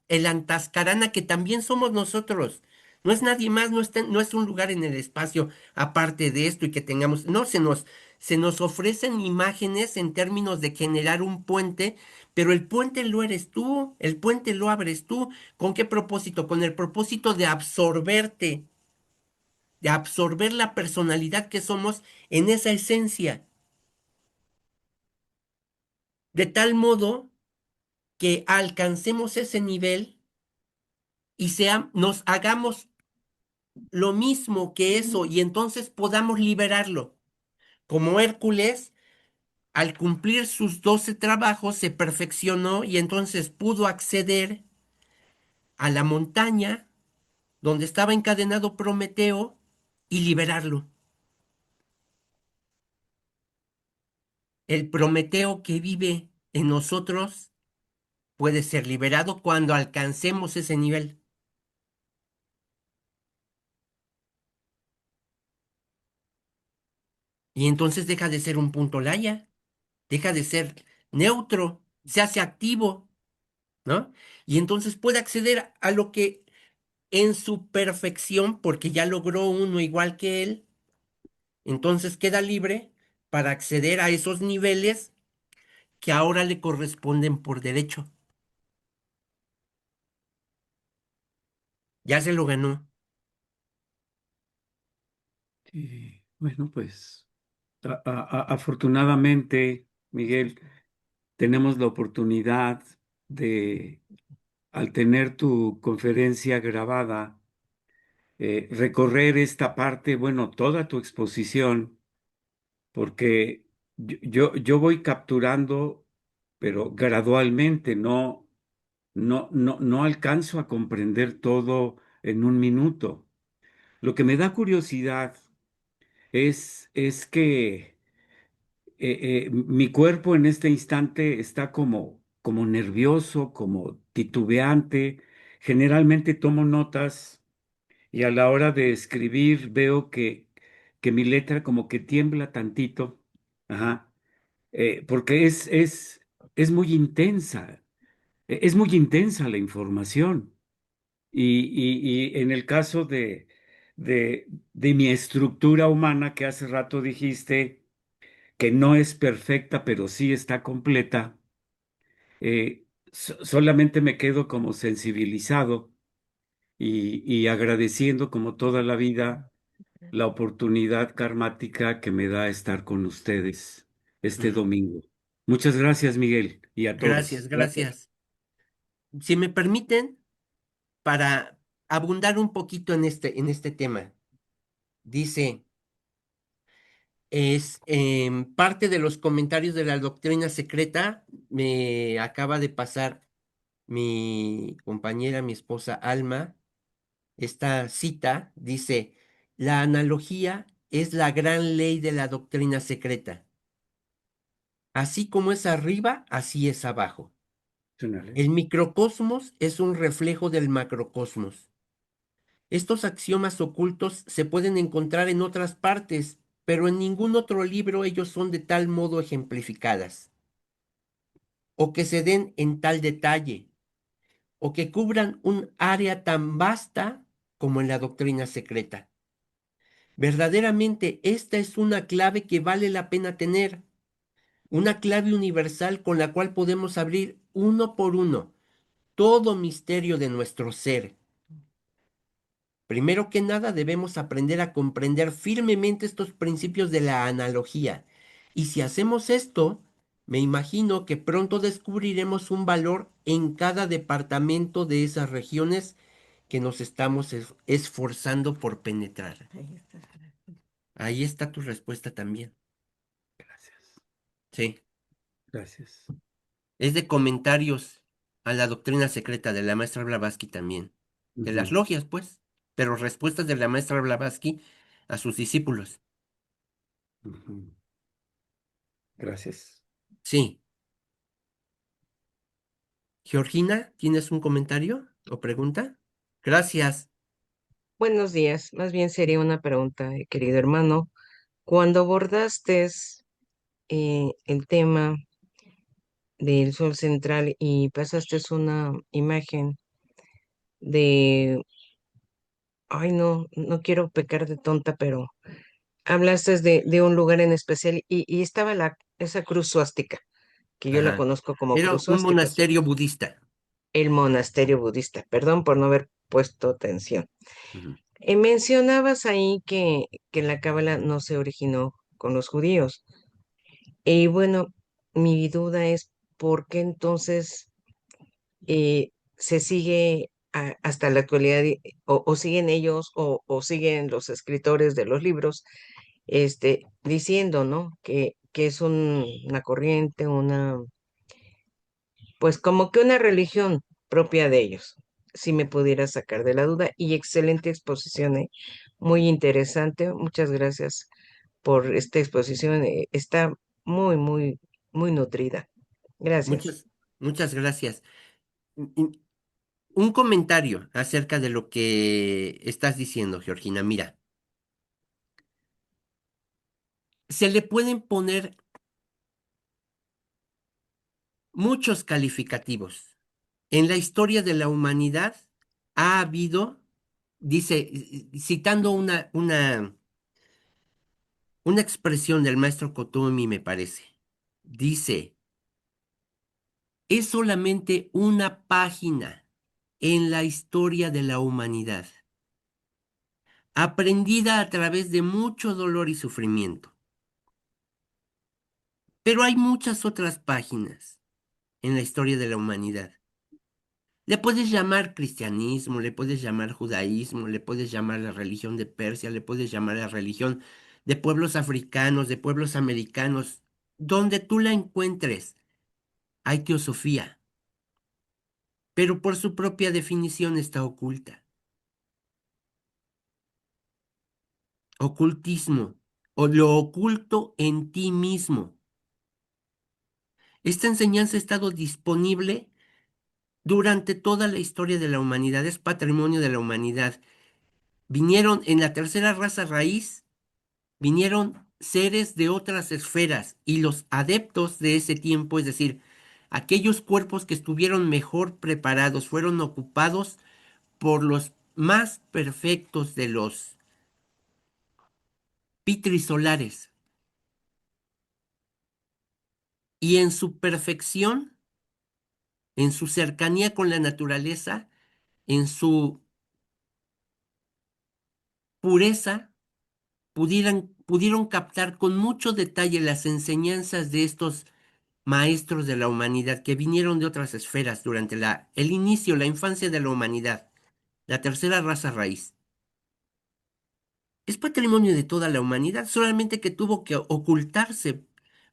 el Antascarana, que también somos nosotros. No es nadie más, no es un lugar en el espacio aparte de esto y que tengamos, no, se nos ofrecen imágenes en términos de generar un puente, pero el puente lo eres tú, el puente lo abres tú. ¿Con qué propósito? Con el propósito de absorber la personalidad que somos en esa esencia, de tal modo que alcancemos ese nivel y nos hagamos lo mismo que eso y entonces podamos liberarlo. Como Hércules, al cumplir sus 12 trabajos, se perfeccionó y entonces pudo acceder a la montaña donde estaba encadenado Prometeo y liberarlo. El Prometeo que vive en nosotros puede ser liberado cuando alcancemos ese nivel. Y entonces deja de ser un punto laya, deja de ser neutro, se hace activo, ¿no? Y entonces puede acceder a lo que en su perfección, porque ya logró uno igual que él, entonces queda libre para acceder a esos niveles que ahora le corresponden por derecho. Ya se lo ganó. Bueno, pues afortunadamente, Miguel, tenemos la oportunidad de, al tener tu conferencia grabada, recorrer esta parte, bueno, toda tu exposición, porque yo voy capturando, pero gradualmente, no alcanzo a comprender todo en un minuto. Lo que me da curiosidad es que mi cuerpo en este instante está como nervioso, como titubeante. Generalmente tomo notas y a la hora de escribir veo que mi letra como que tiembla tantito. Ajá. Porque es muy intensa, es muy intensa la información. Y en el caso de mi estructura humana, que hace rato dijiste que no es perfecta, pero sí está completa, solamente me quedo como sensibilizado y agradeciendo como toda la vida la oportunidad karmática que me da estar con ustedes este Ujú. domingo. Muchas gracias, Miguel, y a Gracias, todos. Gracias. gracias. Si me permiten, para abundar un poquito en este tema, dice, es parte de los comentarios de la doctrina secreta, me acaba de pasar mi compañera, mi esposa Alma, esta cita, dice, la analogía es la gran ley de la doctrina secreta. Así como es arriba, así es abajo. El microcosmos es un reflejo del macrocosmos. Estos axiomas ocultos se pueden encontrar en otras partes, pero en ningún otro libro ellos son de tal modo ejemplificadas, o que se den en tal detalle, o que cubran un área tan vasta como en la doctrina secreta. Verdaderamente, esta es una clave que vale la pena tener, una clave universal con la cual podemos abrir uno por uno todo misterio de nuestro ser. Primero que nada, debemos aprender a comprender firmemente estos principios de la analogía. Y si hacemos esto, me imagino que pronto descubriremos un valor en cada departamento de esas regiones que nos estamos esforzando por penetrar. Ahí está tu respuesta también. Gracias. Sí. Gracias. Es de comentarios a la doctrina secreta de la maestra Blavatsky también. De las Ujú, logias, pues. Pero respuestas de la maestra Blavatsky a sus discípulos. ujú. Gracias. Sí. Georgina, ¿tienes un comentario o pregunta? Gracias. Buenos días, más bien sería una pregunta, querido hermano. Cuando abordaste el tema del Sol central y pasaste una imagen de, ay no, no quiero pecar de tonta, pero hablaste de un lugar en especial y estaba esa cruz suástica, que yo la Ajá. conozco como Era cruz un suástica, monasterio budista. el monasterio budista. Perdón por no haber puesto atención. Ujú. Mencionabas ahí que la cábala no se originó con los judíos. Y bueno, mi duda es por qué entonces se sigue hasta la actualidad o siguen ellos o siguen los escritores de los libros diciendo, ¿no? Que es una corriente, pues como que una religión propia de ellos. Si me pudiera sacar de la duda. Y excelente exposición, muy interesante. Muchas gracias por esta exposición. Está muy, muy, muy nutrida. Gracias. Muchas, muchas gracias. Un comentario acerca de lo que estás diciendo, Georgina. Mira, se le pueden poner muchos calificativos. En la historia de la humanidad ha habido, dice, citando una expresión del maestro Kotomi, me parece, dice, es solamente una página en la historia de la humanidad, aprendida a través de mucho dolor y sufrimiento. Pero hay muchas otras páginas en la historia de la humanidad. Le puedes llamar cristianismo, le puedes llamar judaísmo, le puedes llamar la religión de Persia, le puedes llamar la religión de pueblos africanos, de pueblos americanos. Donde tú la encuentres, hay teosofía, pero por su propia definición está oculta. Ocultismo, o lo oculto en ti mismo. Esta enseñanza ha estado disponible durante toda la historia de la humanidad, es patrimonio de la humanidad. Vinieron en la tercera raza raíz, vinieron seres de otras esferas y los adeptos de ese tiempo, es decir, aquellos cuerpos que estuvieron mejor preparados, fueron ocupados por los más perfectos de los pitrisolares. Y en su perfección, en su cercanía con la naturaleza, en su pureza, pudieron captar con mucho detalle las enseñanzas de estos maestros de la humanidad que vinieron de otras esferas durante el inicio, la infancia de la humanidad, la tercera raza raíz. Es patrimonio de toda la humanidad, solamente que tuvo que ocultarse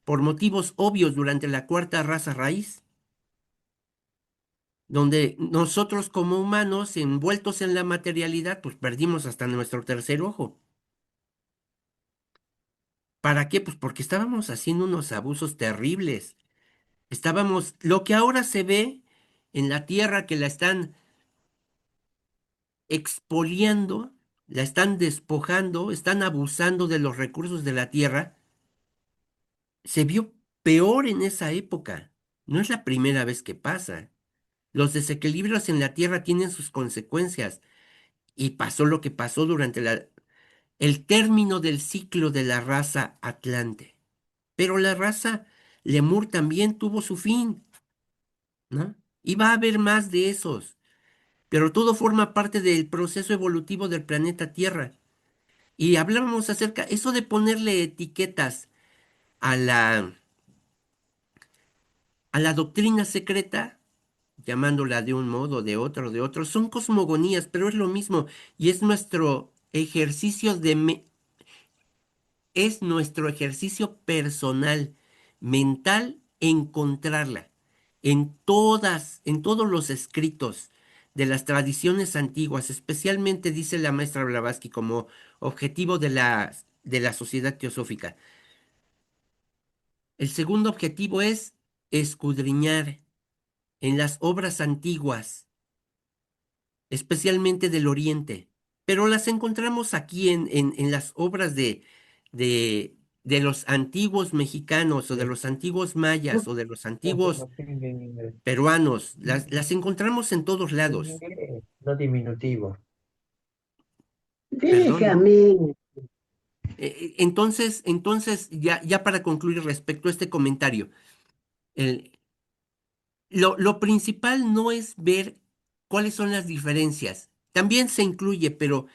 por motivos obvios durante la cuarta raza raíz, donde nosotros como humanos, envueltos en la materialidad, pues perdimos hasta nuestro tercer ojo. ¿Para qué? Pues porque estábamos haciendo unos abusos terribles. Estábamos, lo que ahora se ve en la tierra que la están expoliando, la están despojando, están abusando de los recursos de la tierra, se vio peor en esa época. No es la primera vez que pasa. Los desequilibrios en la tierra tienen sus consecuencias y pasó lo que pasó durante el término del ciclo de la raza Atlante. Pero la raza Lemur también tuvo su fin, ¿no? Y va a haber más de esos, pero todo forma parte del proceso evolutivo del planeta Tierra. Y hablábamos acerca, eso de ponerle etiquetas a a la doctrina secreta, llamándola de un modo, de otro, son cosmogonías, pero es lo mismo, y es nuestro ejercicio es nuestro ejercicio personal, mental, encontrarla en todos los escritos de las tradiciones antiguas, especialmente dice la maestra Blavatsky como objetivo de la sociedad teosófica. El segundo objetivo es escudriñar en las obras antiguas, especialmente del Oriente, pero las encontramos aquí en las obras de, de los antiguos mexicanos o de los antiguos mayas o de los antiguos peruanos. Las encontramos en todos lados. No diminutivo. Perdón, ¿no? Déjame. Entonces, ya para concluir respecto a este comentario, el, lo principal no es ver cuáles son las diferencias. También se incluye, pero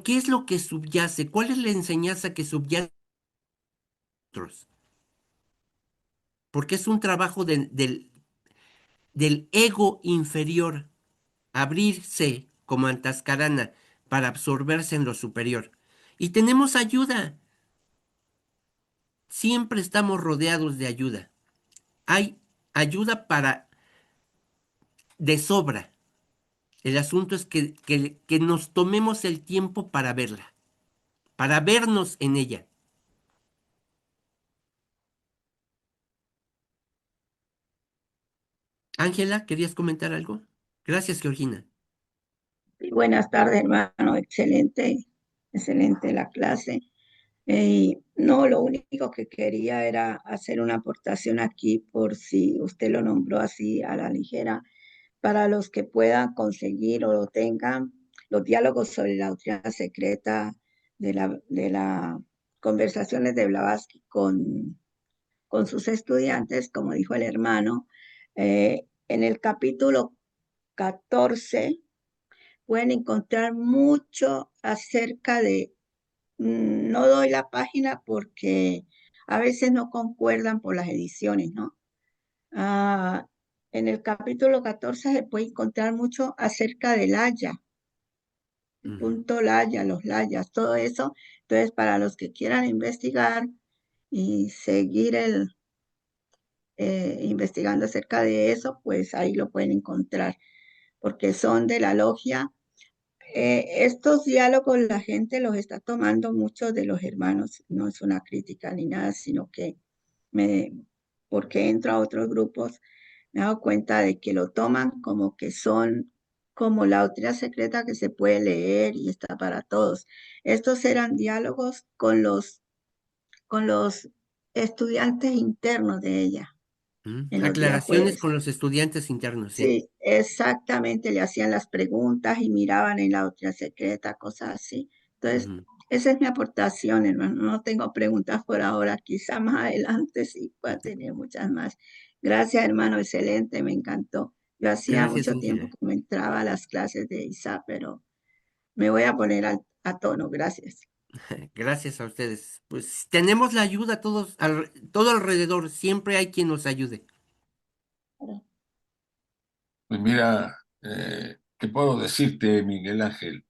¿qué es lo que subyace? ¿Cuál es la enseñanza que subyace a otros? Porque es un trabajo del ego inferior, abrirse como antascarana para absorberse en lo superior. Y tenemos ayuda. Siempre estamos rodeados de ayuda. Hay ayuda de sobra. El asunto es que nos tomemos el tiempo para verla, para vernos en ella. Ángela, ¿querías comentar algo? Gracias, Georgina. Y buenas tardes, hermano. Excelente, excelente la clase. No, lo único que quería era hacer una aportación aquí por si usted lo nombró así a la ligera, para los que puedan conseguir o lo tengan los diálogos sobre la doctrina secreta de la conversaciones de Blavatsky con sus estudiantes, como dijo el hermano. En el capítulo 14 pueden encontrar mucho acerca de, no doy la página porque a veces no concuerdan por las ediciones, ¿no? Ah, en el capítulo 14 se puede encontrar mucho acerca del Laya, el punto Laya, los Layas, todo eso. Entonces, para los que quieran investigar y seguir investigando acerca de eso, pues ahí lo pueden encontrar, porque son de la logia. Estos diálogos la gente los está tomando mucho de los hermanos, no es una crítica ni nada, sino que me, porque entro a otros grupos, me he dado cuenta de que lo toman como que son como la doctrina secreta que se puede leer y está para todos. Estos eran diálogos con los estudiantes internos de ella en los días Aclaraciones jueves. con los estudiantes internos, sí. Sí, exactamente, le hacían las preguntas y miraban en la doctrina secreta, cosas así. Entonces, Ujú. esa es mi aportación, hermano. No tengo preguntas por ahora, quizá más adelante sí pueda tener muchas más. Gracias, hermano, excelente, me encantó. Yo hacía Gracias, mucho tiempo Ángela. que no entraba a las clases de ISA, pero me voy a poner a tono, gracias. Gracias a ustedes. Pues tenemos la ayuda todos, todo alrededor. Siempre hay quien nos ayude. Pues mira, ¿qué puedo decirte, Miguel Ángel?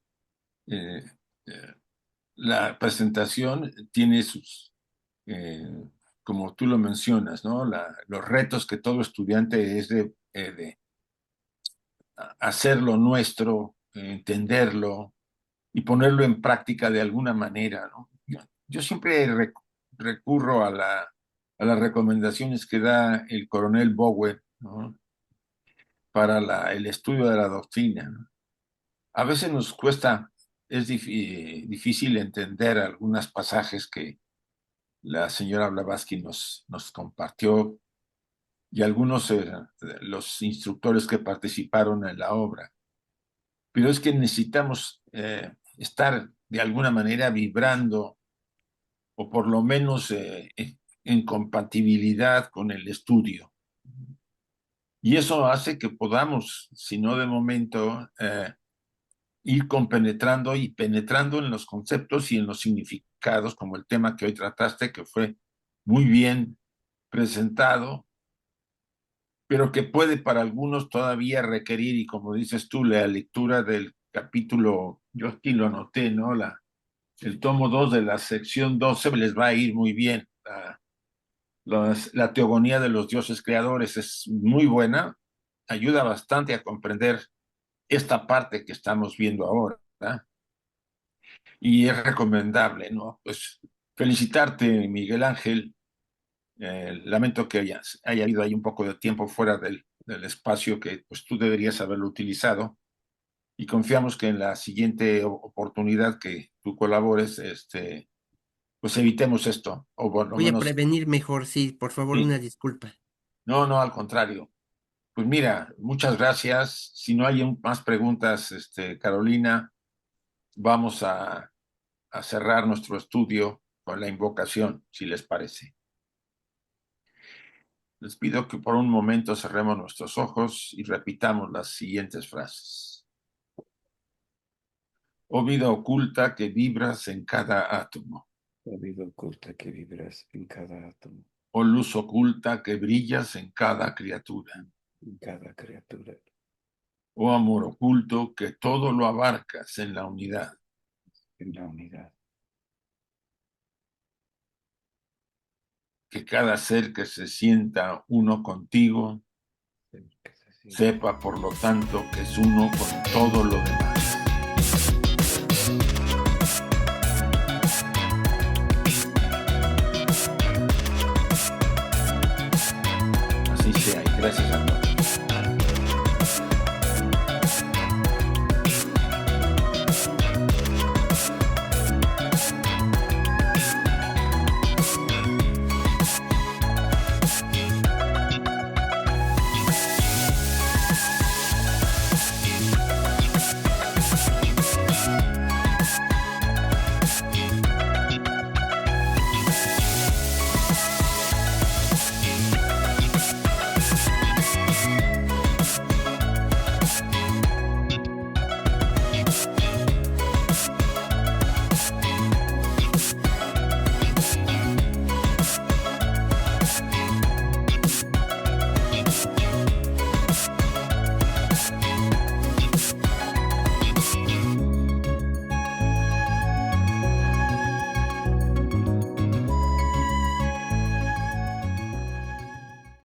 Eh, eh, la presentación tiene sus, eh, como tú lo mencionas, ¿no? Los retos que todo estudiante es de hacerlo nuestro, entenderlo y ponerlo en práctica de alguna manera, ¿no? Yo siempre recurro a las recomendaciones que da el coronel Bowen, ¿no? Para el estudio de la doctrina, ¿no? A veces nos cuesta, es difícil entender algunos pasajes que la señora Blavatsky nos compartió y algunos los instructores que participaron en la obra. Pero es que necesitamos estar de alguna manera vibrando o por lo menos en compatibilidad con el estudio. Y eso hace que podamos, si no de momento, ir compenetrando y penetrando en los conceptos y en los significados, como el tema que hoy trataste, que fue muy bien presentado, pero que puede para algunos todavía requerir, y como dices tú, la lectura del capítulo, yo aquí lo anoté, ¿no? El tomo 2 de la sección 12 les va a ir muy bien. La teogonía de los dioses creadores es muy buena, ayuda bastante a comprender esta parte que estamos viendo ahora, ¿verdad? Y es recomendable, ¿no? Pues felicitarte, Miguel Ángel. Lamento que haya habido ahí un poco de tiempo fuera del espacio que pues tú deberías haberlo utilizado y confiamos que en la siguiente oportunidad que tú colabores, pues evitemos esto, o por lo Voy a menos, prevenir mejor, sí, por favor, sí, una disculpa. no, no, al contrario. Pues mira, muchas gracias. Si no hay más preguntas, Carolina, vamos a cerrar nuestro estudio con la invocación, si les parece. Les pido que por un momento cerremos nuestros ojos y repitamos las siguientes frases. Oh vida oculta que vibras en cada átomo. La vida oculta que vibras en cada átomo, Oh luz oculta que brillas en cada criatura. en cada criatura, Oh amor oculto que todo lo abarcas en la unidad. en la unidad. Que cada ser que se sienta uno contigo Que se sienta sepa, por lo tanto, que es uno con todo lo demás. Así sea, y gracias a todos.